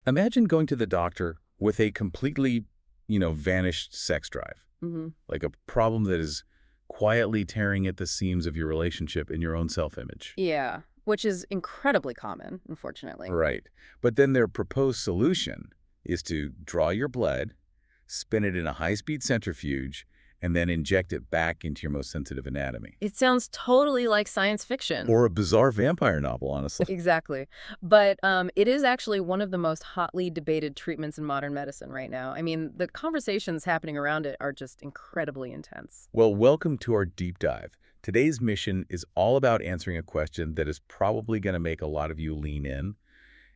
Imagine going to the doctor with a completely, vanished sex drive. Hmm. Like a problem that is quietly tearing at the seams of your relationship and your own self-image. Yeah, which is incredibly common, unfortunately. Right. But then their proposed solution is to draw your blood, spin it in a high-speed centrifuge, and then inject it back into your most sensitive anatomy. It sounds totally like science fiction. Or a bizarre vampire novel, honestly. Exactly. But it is actually one of the most hotly debated treatments in modern medicine right now. I mean, the conversations happening around it are just incredibly intense. Well, welcome to our deep dive. Today's mission is all about answering a question that is probably going to make a lot of you lean in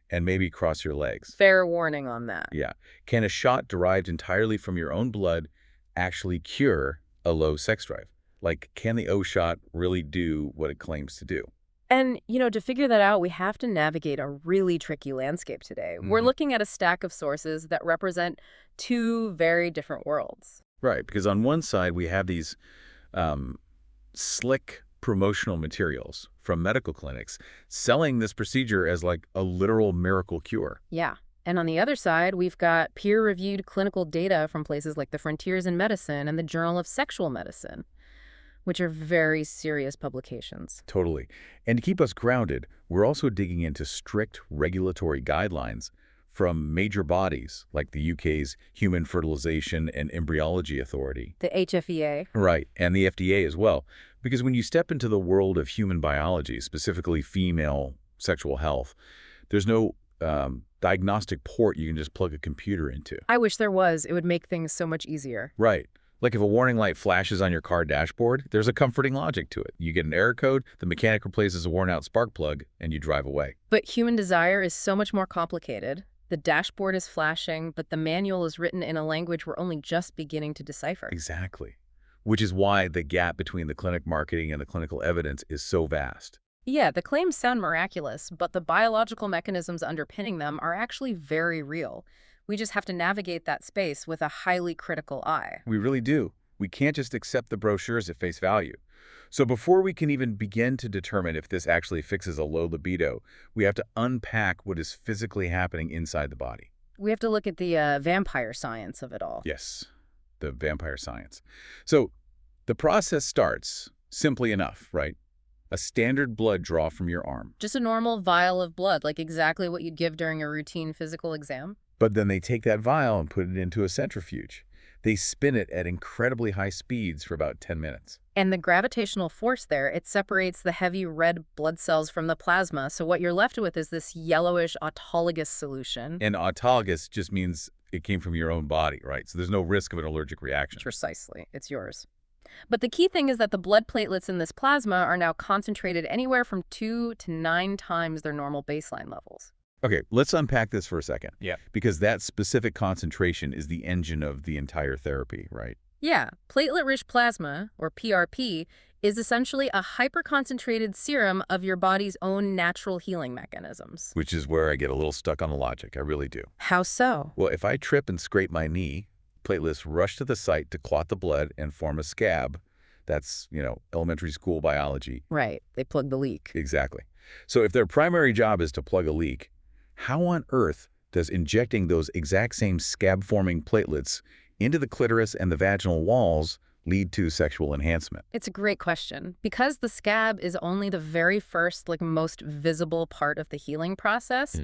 and maybe cross your legs. Fair warning on that. Yeah. Can a shot derived entirely from your own blood actually cure a low sex drive? Like, can the O shot really do what it claims to do? And, to figure that out, we have to navigate a really tricky landscape today. We're looking at a stack of sources that represent two very different worlds. Right, because on one side, we have these slick promotional materials from medical clinics selling this procedure as like a literal miracle cure. Yeah. And on the other side, we've got peer-reviewed clinical data from places like the Frontiers in Medicine and the Journal of Sexual Medicine, which are very serious publications. Totally. And to keep us grounded, we're also digging into strict regulatory guidelines from major bodies like the UK's Human Fertilization and Embryology Authority. The HFEA. Right, and the FDA as well. Because when you step into the world of human biology, specifically female sexual health, there's no diagnostic port you can just plug a computer into. I wish there was. It would make things so much easier. Right. Like if a warning light flashes on your car dashboard, there's a comforting logic to it. You get an error code, the mechanic replaces a worn-out spark plug, and you drive away. But human desire is so much more complicated. The dashboard is flashing, but the manual is written in a language we're only just beginning to decipher. Exactly. Which is why the gap between the clinic marketing and the clinical evidence is so vast. Yeah, the claims sound miraculous, but the biological mechanisms underpinning them are actually very real. We just have to navigate that space with a highly critical eye. We really do. We can't just accept the brochures at face value. So before we can even begin to determine if this actually fixes a low libido, we have to unpack what is physically happening inside the body. We have to look at the vampire science of it all. Yes, the vampire science. So the process starts simply enough, right? A standard blood draw from your arm. Just a normal vial of blood, like exactly what you'd give during a routine physical exam. But then they take that vial and put it into a centrifuge. They spin it at incredibly high speeds for about 10 minutes. And the gravitational force there, it separates the heavy red blood cells from the plasma. So what you're left with is this yellowish autologous solution. And autologous just means it came from your own body, right? So there's no risk of an allergic reaction. Precisely. It's yours. But the key thing is that the blood platelets in this plasma are now concentrated anywhere from 2 to 9 times their normal baseline levels. Okay, let's unpack this for a second. Yeah. Because that specific concentration is the engine of the entire therapy, right? Yeah, platelet-rich plasma, or PRP, is essentially a hyperconcentrated serum of your body's own natural healing mechanisms. Which is where I get a little stuck on the logic. I really do. How so? Well, if I trip and scrape my knee, platelets rush to the site to clot the blood and form a scab. That's, elementary school biology. Right, they plug the leak. Exactly. So if their primary job is to plug a leak, how on earth does injecting those exact same scab-forming platelets into the clitoris and the vaginal walls lead to sexual enhancement? It's a great question. Because the scab is only the very first, most visible part of the healing process,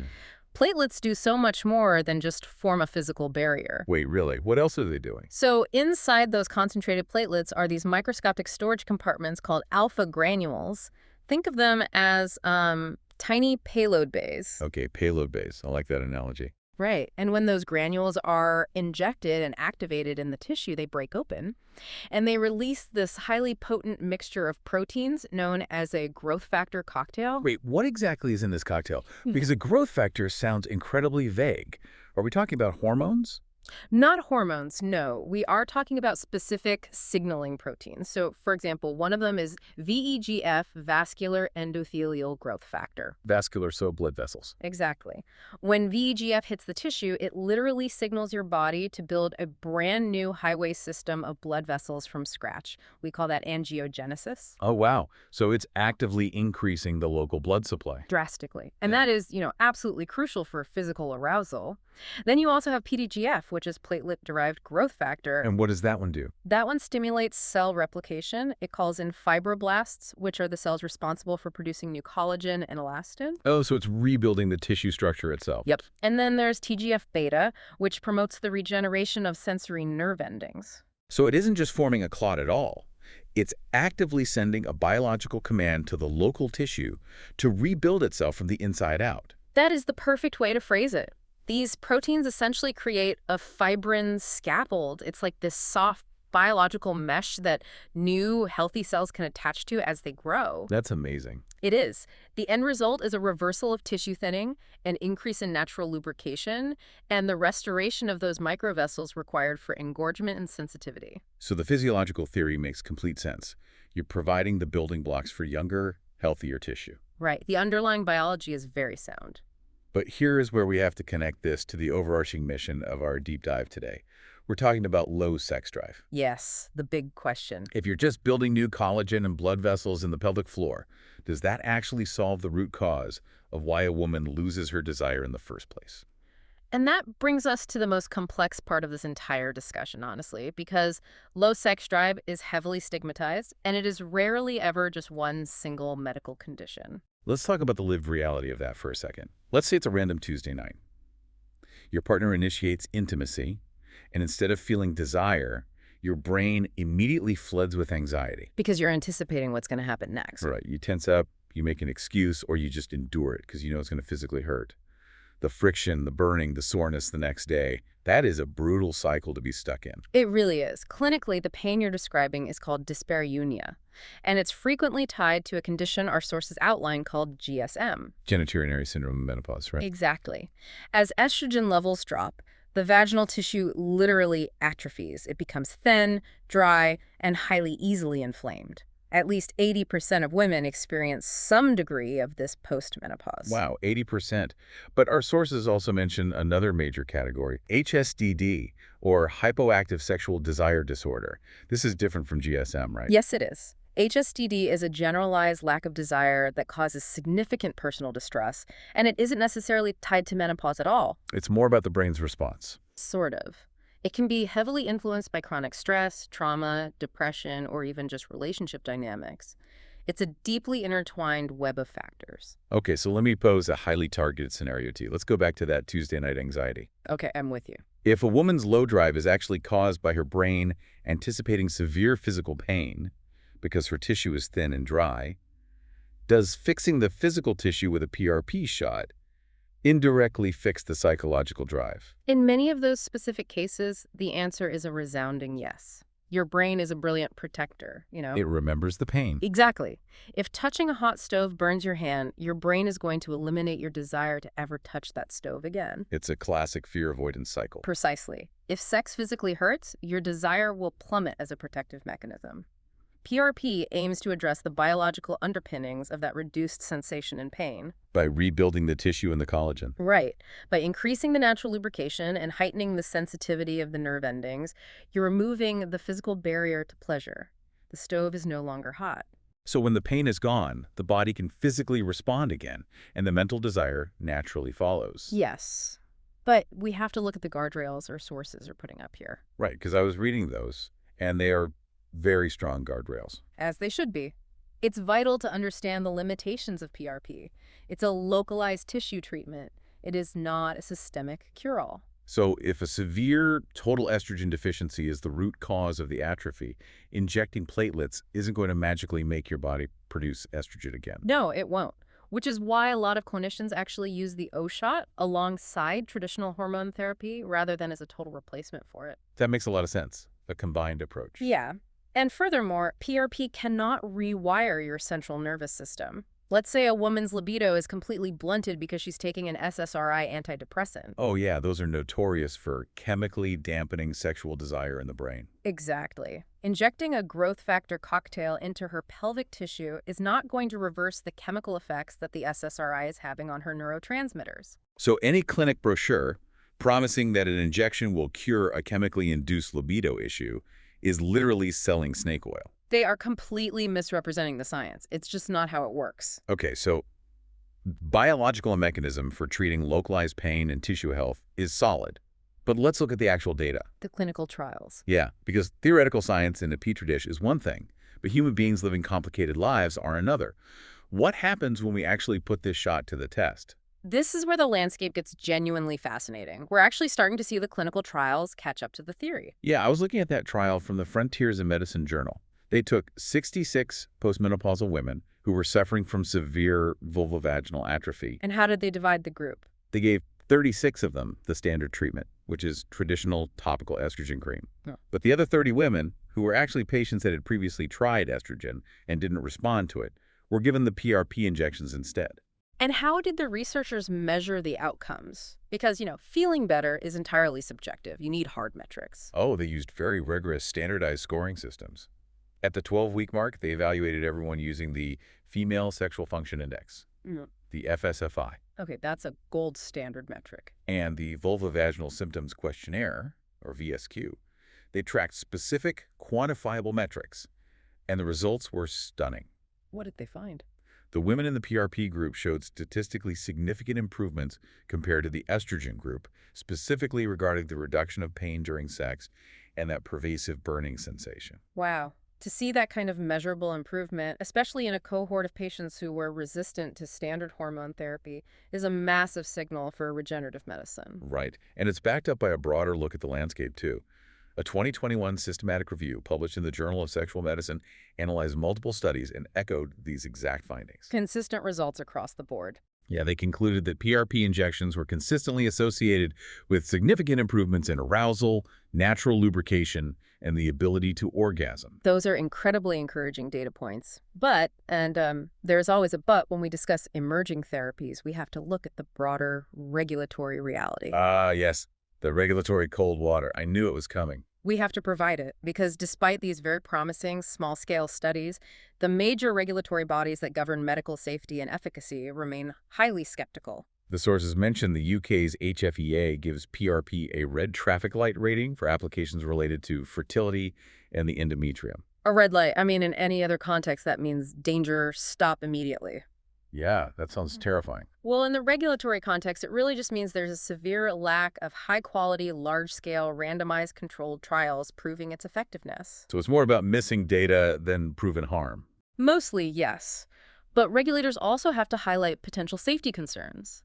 platelets do so much more than just form a physical barrier. Wait, really? What else are they doing? So inside those concentrated platelets are these microscopic storage compartments called alpha granules. Think of them as tiny payload bays. Okay, payload bays. I like that analogy. Right. And when those granules are injected and activated in the tissue, they break open. And they release this highly potent mixture of proteins known as a growth factor cocktail. Wait, what exactly is in this cocktail? Because a growth factor sounds incredibly vague. Are we talking about hormones? Not hormones, no. We are talking about specific signaling proteins. So, for example, one of them is VEGF, vascular endothelial growth factor. Vascular, so blood vessels. Exactly. When VEGF hits the tissue, it literally signals your body to build a brand new highway system of blood vessels from scratch. We call that angiogenesis. Oh, wow. So it's actively increasing the local blood supply. Drastically. And Yeah. that is, absolutely crucial for physical arousal. Then you also have PDGF, which is platelet-derived growth factor. And what does that one do? That one stimulates cell replication. It calls in fibroblasts, which are the cells responsible for producing new collagen and elastin. Oh, so it's rebuilding the tissue structure itself. Yep. And then there's TGF-beta, which promotes the regeneration of sensory nerve endings. So it isn't just forming a clot at all. It's actively sending a biological command to the local tissue to rebuild itself from the inside out. That is the perfect way to phrase it. These proteins essentially create a fibrin scaffold. It's like this soft biological mesh that new healthy cells can attach to as they grow. That's amazing. It is. The end result is a reversal of tissue thinning, an increase in natural lubrication, and the restoration of those microvessels required for engorgement and sensitivity. So the physiological theory makes complete sense. You're providing the building blocks for younger, healthier tissue. Right. The underlying biology is very sound. But here is where we have to connect this to the overarching mission of our deep dive today. We're talking about low sex drive. Yes, the big question. If you're just building new collagen and blood vessels in the pelvic floor, does that actually solve the root cause of why a woman loses her desire in the first place? And that brings us to the most complex part of this entire discussion, honestly, because low sex drive is heavily stigmatized, and it is rarely ever just one single medical condition. Let's talk about the lived reality of that for a second. Let's say it's a random Tuesday night. Your partner initiates intimacy, and instead of feeling desire, your brain immediately floods with anxiety. Because you're anticipating what's going to happen next. Right. You tense up, you make an excuse, or you just endure it because you know it's going to physically hurt. The friction, the burning, the soreness the next day, that is a brutal cycle to be stuck in. It really is. Clinically, the pain you're describing is called dyspareunia, and it's frequently tied to a condition our sources outline called GSM. Genitourinary syndrome of menopause, right? Exactly. As estrogen levels drop, the vaginal tissue literally atrophies. It becomes thin, dry, and highly easily inflamed. At least 80% of women experience some degree of this post-menopause. Wow, 80%. But our sources also mention another major category, HSDD, or hypoactive sexual desire disorder. This is different from GSM, right? Yes, it is. HSDD is a generalized lack of desire that causes significant personal distress, and it isn't necessarily tied to menopause at all. It's more about the brain's response. Sort of. It can be heavily influenced by chronic stress, trauma, depression, or even just relationship dynamics. It's a deeply intertwined web of factors. Okay, so let me pose a highly targeted scenario to you. Let's go back to that Tuesday night anxiety. Okay, I'm with you. If a woman's low drive is actually caused by her brain anticipating severe physical pain because her tissue is thin and dry, does fixing the physical tissue with a PRP shot indirectly fix the psychological drive? In many of those specific cases, the answer is a resounding yes. Your brain is a brilliant protector, It remembers the pain. Exactly. If touching a hot stove burns your hand, your brain is going to eliminate your desire to ever touch that stove again. It's a classic fear avoidance cycle. Precisely. If sex physically hurts, your desire will plummet as a protective mechanism. PRP aims to address the biological underpinnings of that reduced sensation and pain. By rebuilding the tissue and the collagen. Right. By increasing the natural lubrication and heightening the sensitivity of the nerve endings, you're removing the physical barrier to pleasure. The stove is no longer hot. So when the pain is gone, the body can physically respond again, and the mental desire naturally follows. Yes. But we have to look at the guardrails our sources are putting up here. Right, because I was reading those, and they are very strong guardrails. As they should be. It's vital to understand the limitations of PRP. It's a localized tissue treatment. It is not a systemic cure-all. So if a severe total estrogen deficiency is the root cause of the atrophy, injecting platelets isn't going to magically make your body produce estrogen again. No, it won't. Which is why a lot of clinicians actually use the O shot alongside traditional hormone therapy rather than as a total replacement for it. That makes a lot of sense. A combined approach. Yeah. And furthermore, PRP cannot rewire your central nervous system. Let's say a woman's libido is completely blunted because she's taking an SSRI antidepressant. Oh yeah, those are notorious for chemically dampening sexual desire in the brain. Exactly. Injecting a growth factor cocktail into her pelvic tissue is not going to reverse the chemical effects that the SSRI is having on her neurotransmitters. So any clinic brochure promising that an injection will cure a chemically induced libido issue is literally selling snake oil. They are completely misrepresenting the science. It's just not how it works. Okay, so biological mechanism for treating localized pain and tissue health is solid. But let's look at the actual data. The clinical trials. Yeah, because theoretical science in a petri dish is one thing, but human beings living complicated lives are another. What happens when we actually put this shot to the test? This is where the landscape gets genuinely fascinating. We're actually starting to see the clinical trials catch up to the theory. Yeah, I was looking at that trial from the Frontiers in Medicine journal. They took 66 postmenopausal women who were suffering from severe vulvovaginal atrophy. And how did they divide the group? They gave 36 of them the standard treatment, which is traditional topical estrogen cream. Yeah. But the other 30 women, who were actually patients that had previously tried estrogen and didn't respond to it, were given the PRP injections instead. And how did the researchers measure the outcomes? Because, feeling better is entirely subjective. You need hard metrics. Oh, they used very rigorous standardized scoring systems. At the 12-week mark, they evaluated everyone using the Female Sexual Function Index, the FSFI, Okay, that's a gold standard metric. and the Vulvovaginal Symptoms Questionnaire, or VSQ. They tracked specific, quantifiable metrics, and the results were stunning. What did they find? The women in the PRP group showed statistically significant improvements compared to the estrogen group, specifically regarding the reduction of pain during sex and that pervasive burning sensation. Wow. To see that kind of measurable improvement, especially in a cohort of patients who were resistant to standard hormone therapy, is a massive signal for regenerative medicine. Right, and it's backed up by a broader look at the landscape, too. A 2021 systematic review published in the Journal of Sexual Medicine analyzed multiple studies and echoed these exact findings. Consistent results across the board. Yeah, they concluded that PRP injections were consistently associated with significant improvements in arousal, natural lubrication, and the ability to orgasm. Those are incredibly encouraging data points. But, and there's always a but when we discuss emerging therapies, we have to look at the broader regulatory reality. Ah, yes, the regulatory cold water. I knew it was coming. We have to provide it because despite these very promising small-scale studies, the major regulatory bodies that govern medical safety and efficacy remain highly skeptical. The sources mentioned the UK's HFEA gives PRP a red traffic light rating for applications related to fertility and the endometrium. A red light, in any other context, that means danger, stop immediately. Yeah, that sounds terrifying. Well, in the regulatory context, it really just means there's a severe lack of high-quality, large-scale, randomized controlled trials proving its effectiveness. So it's more about missing data than proven harm. Mostly, yes. But regulators also have to highlight potential safety concerns.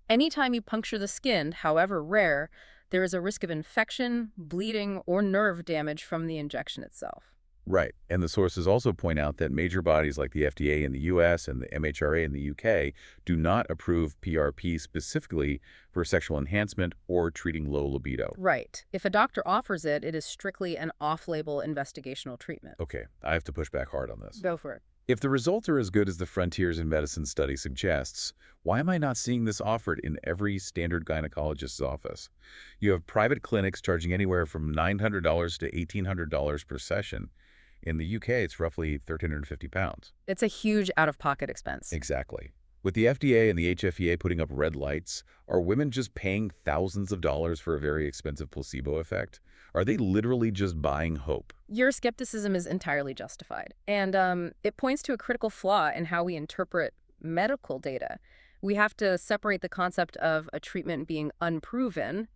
Anytime you puncture the skin, however rare, there is a risk of infection, bleeding, or nerve damage from the injection itself. Right, and the sources also point out that major bodies like the FDA in the US and the MHRA in the UK do not approve PRP specifically for sexual enhancement or treating low libido. Right. If a doctor offers it, it is strictly an off-label investigational treatment. Okay, I have to push back hard on this. Go for it. If the results are as good as the Frontiers in Medicine study suggests, why am I not seeing this offered in every standard gynecologist's office? You have private clinics charging anywhere from $900 to $1,800 per session. In the UK, it's roughly £1,350. It's a huge out-of-pocket expense. Exactly. With the FDA and the HFEA putting up red lights, are women just paying thousands of dollars for a very expensive placebo effect? Are they literally just buying hope? Your skepticism is entirely justified. And it points to a critical flaw in how we interpret medical data. We have to separate the concept of a treatment being unproven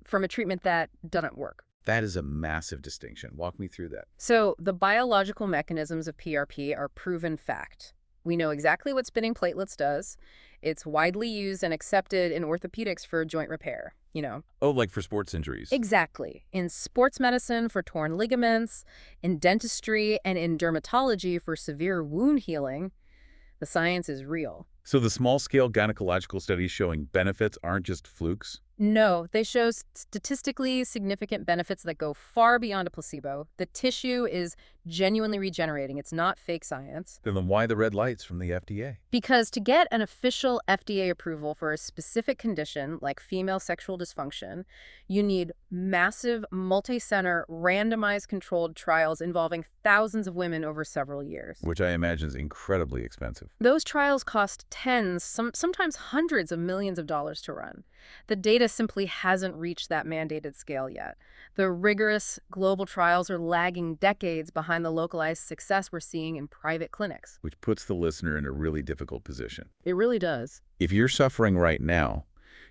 from a treatment that doesn't work. That is a massive distinction. Walk me through that. So the biological mechanisms of PRP are proven fact. We know exactly what spinning platelets does. It's widely used and accepted in orthopedics for joint repair, Oh, like for sports injuries. Exactly. In sports medicine for torn ligaments, in dentistry, and in dermatology for severe wound healing, the science is real. So the small-scale gynecological studies showing benefits aren't just flukes? No, they show statistically significant benefits that go far beyond a placebo. The tissue is genuinely regenerating. It's not fake science. Then why the red lights from the FDA? Because to get an official FDA approval for a specific condition, like female sexual dysfunction, you need massive, multi-center, randomized controlled trials involving thousands of women over several years. Which I imagine is incredibly expensive. Those trials cost tens, sometimes hundreds of millions of dollars to run. The data simply hasn't reached that mandated scale yet. The rigorous global trials are lagging decades behind the localized success we're seeing in private clinics. Which puts the listener in a really difficult position. It really does. If you're suffering right now,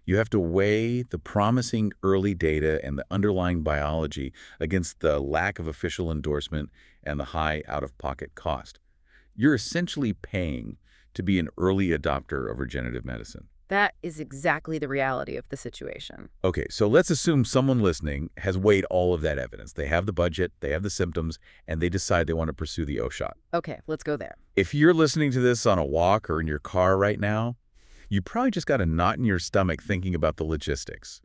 you have to weigh the promising early data and the underlying biology against the lack of official endorsement and the high out-of-pocket cost. You're essentially paying to be an early adopter of regenerative medicine. That is exactly the reality of the situation. Okay, so let's assume someone listening has weighed all of that evidence. They have the budget, they have the symptoms, and they decide they want to pursue the O-shot. Okay, let's go there. If you're listening to this on a walk or in your car right now, you probably just got a knot in your stomach thinking about the logistics.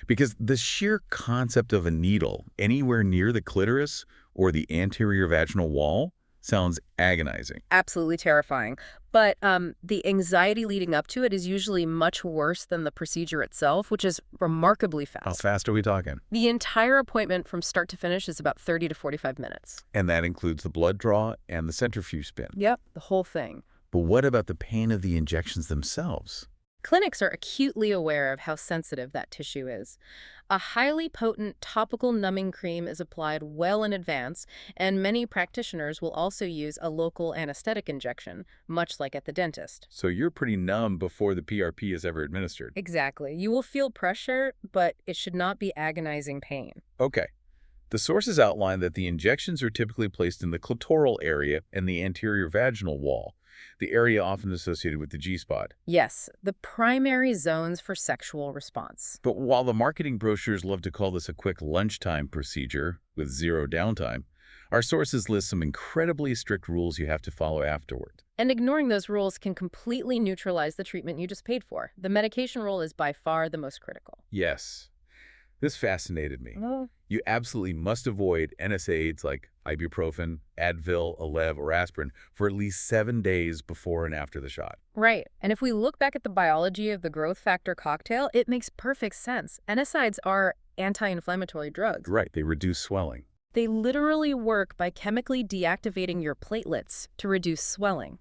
Because the sheer concept of a needle anywhere near the clitoris or the anterior vaginal wall sounds agonizing. Absolutely terrifying. But the anxiety leading up to it is usually much worse than the procedure itself, which is remarkably fast. How fast are we talking? The entire appointment from start to finish is about 30 to 45 minutes. And that includes the blood draw and the centrifuge spin. Yep, the whole thing. But what about the pain of the injections themselves? Clinics are acutely aware of how sensitive that tissue is. A highly potent topical numbing cream is applied well in advance, and many practitioners will also use a local anesthetic injection, much like at the dentist. So you're pretty numb before the PRP is ever administered. Exactly. You will feel pressure, but it should not be agonizing pain. Okay. The sources outline that the injections are typically placed in the clitoral area and the anterior vaginal wall, the area often associated with the G-spot. Yes, the primary zones for sexual response. But while the marketing brochures love to call this a quick lunchtime procedure with zero downtime, our sources list some incredibly strict rules you have to follow afterward. And ignoring those rules can completely neutralize the treatment you just paid for. The medication rule is by far the most critical. Yes. This fascinated me. Oh. You absolutely must avoid NSAIDs like ibuprofen, Advil, Aleve, or aspirin for at least 7 days before and after the shot. Right. And if we look back at the biology of the growth factor cocktail, it makes perfect sense. NSAIDs are anti-inflammatory drugs. Right, they reduce swelling. They literally work by chemically deactivating your platelets to reduce swelling.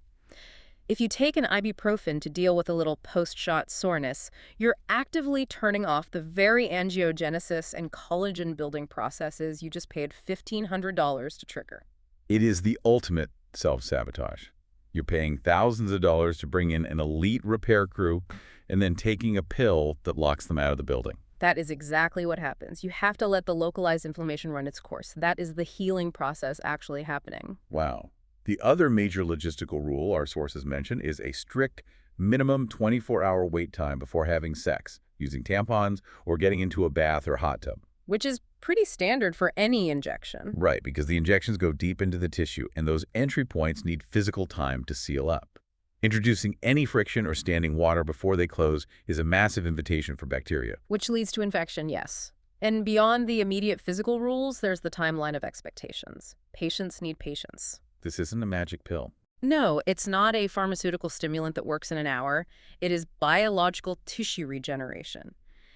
If you take an ibuprofen to deal with a little post-shot soreness, you're actively turning off the very angiogenesis and collagen-building processes you just paid $1,500 to trigger. It is the ultimate self-sabotage. You're paying thousands of dollars to bring in an elite repair crew and then taking a pill that locks them out of the building. That is exactly what happens. You have to let the localized inflammation run its course. That is the healing process actually happening. Wow. The other major logistical rule our sources mention is a strict minimum 24-hour wait time before having sex, using tampons, or getting into a bath or hot tub. Which is pretty standard for any injection. Right, because the injections go deep into the tissue, and those entry points need physical time to seal up. Introducing any friction or standing water before they close is a massive invitation for bacteria. Which leads to infection, yes. And beyond the immediate physical rules, there's the timeline of expectations. Patients need patience. This isn't a magic pill. No, it's not a pharmaceutical stimulant that works in an hour. It is biological tissue regeneration.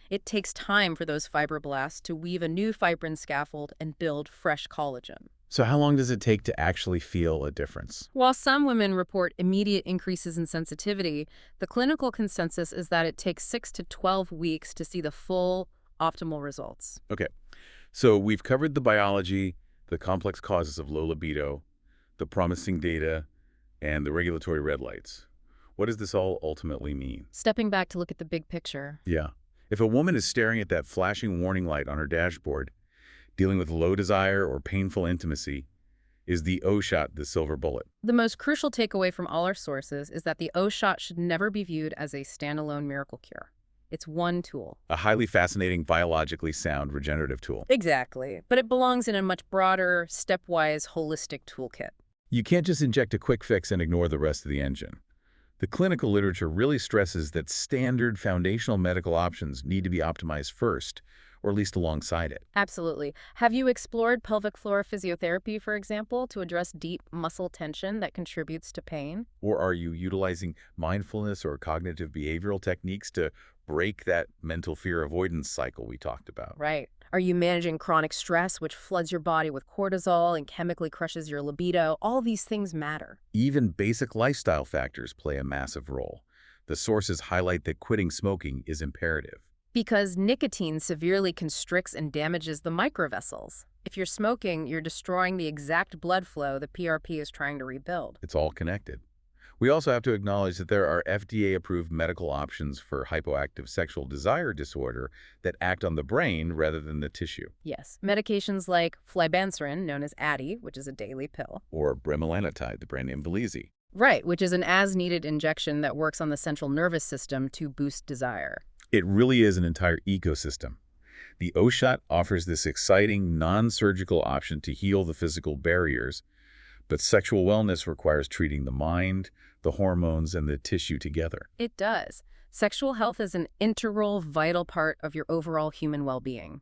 It takes time for those fibroblasts to weave a new fibrin scaffold and build fresh collagen. So how long does it take to actually feel a difference? While some women report immediate increases in sensitivity, the clinical consensus is that it takes 6 to 12 weeks to see the full, optimal results. Okay, so we've covered the biology, the complex causes of low libido, the promising data, and the regulatory red lights. What does this all ultimately mean? Stepping back to look at the big picture. Yeah. If a woman is staring at that flashing warning light on her dashboard, dealing with low desire or painful intimacy, is the O-shot the silver bullet? The most crucial takeaway from all our sources is that the O-shot should never be viewed as a standalone miracle cure. It's one tool. A highly fascinating, biologically sound regenerative tool. Exactly. But it belongs in a much broader, stepwise, holistic toolkit. You can't just inject a quick fix and ignore the rest of the engine. The clinical literature really stresses that standard foundational medical options need to be optimized first, or at least alongside it. Absolutely. Have you explored pelvic floor physiotherapy, for example, to address deep muscle tension that contributes to pain? Or are you utilizing mindfulness or cognitive behavioral techniques to break that mental fear avoidance cycle we talked about? Right. Are you managing chronic stress, which floods your body with cortisol and chemically crushes your libido? All these things matter. Even basic lifestyle factors play a massive role. The sources highlight that quitting smoking is imperative. Because nicotine severely constricts and damages the microvessels. If you're smoking, you're destroying the exact blood flow the PRP is trying to rebuild. It's all connected. We also have to acknowledge that there are FDA-approved medical options for hypoactive sexual desire disorder that act on the brain rather than the tissue, Yes, medications like flibanserin, known as Addy, which is a daily pill. or bremelanotide, the brand name Belize. Right, which is an as-needed injection that works on the central nervous system to boost desire. It really is an entire ecosystem. The O-Shot offers this exciting, non-surgical option to heal the physical barriers, but sexual wellness requires treating the mind, the hormones, and the tissue together. It does. Sexual health is an integral, vital part of your overall human well-being.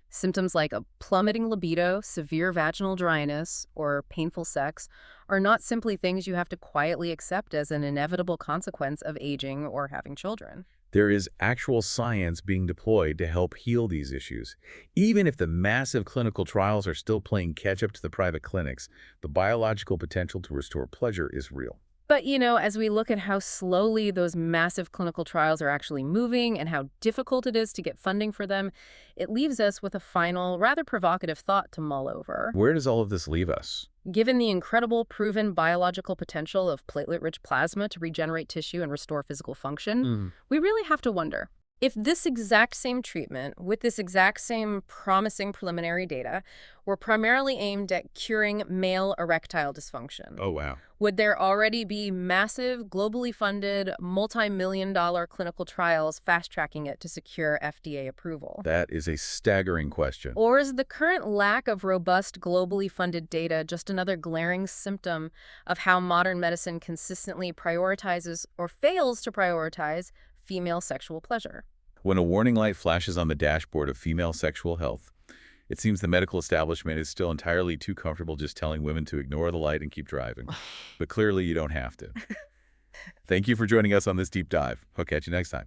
Symptoms like a plummeting libido, severe vaginal dryness, or painful sex are not simply things you have to quietly accept as an inevitable consequence of aging or having children. There is actual science being deployed to help heal these issues. Even if the massive clinical trials are still playing catch-up to the private clinics, the biological potential to restore pleasure is real. But, as we look at how slowly those massive clinical trials are actually moving and how difficult it is to get funding for them, it leaves us with a final, rather provocative thought to mull over. Where does all of this leave us? Given the incredible proven biological potential of platelet-rich plasma to regenerate tissue and restore physical function, we really have to wonder, if this exact same treatment, with this exact same promising preliminary data, were primarily aimed at curing male erectile dysfunction, Oh, wow. would there already be massive, globally funded, multi-million-dollar clinical trials fast-tracking it to secure FDA approval? That is a staggering question. Or is the current lack of robust, globally funded data just another glaring symptom of how modern medicine consistently prioritizes or fails to prioritize female sexual pleasure? When a warning light flashes on the dashboard of female sexual health, it seems the medical establishment is still entirely too comfortable just telling women to ignore the light and keep driving. But clearly you don't have to. Thank you for joining us on this deep dive. I'll catch you next time.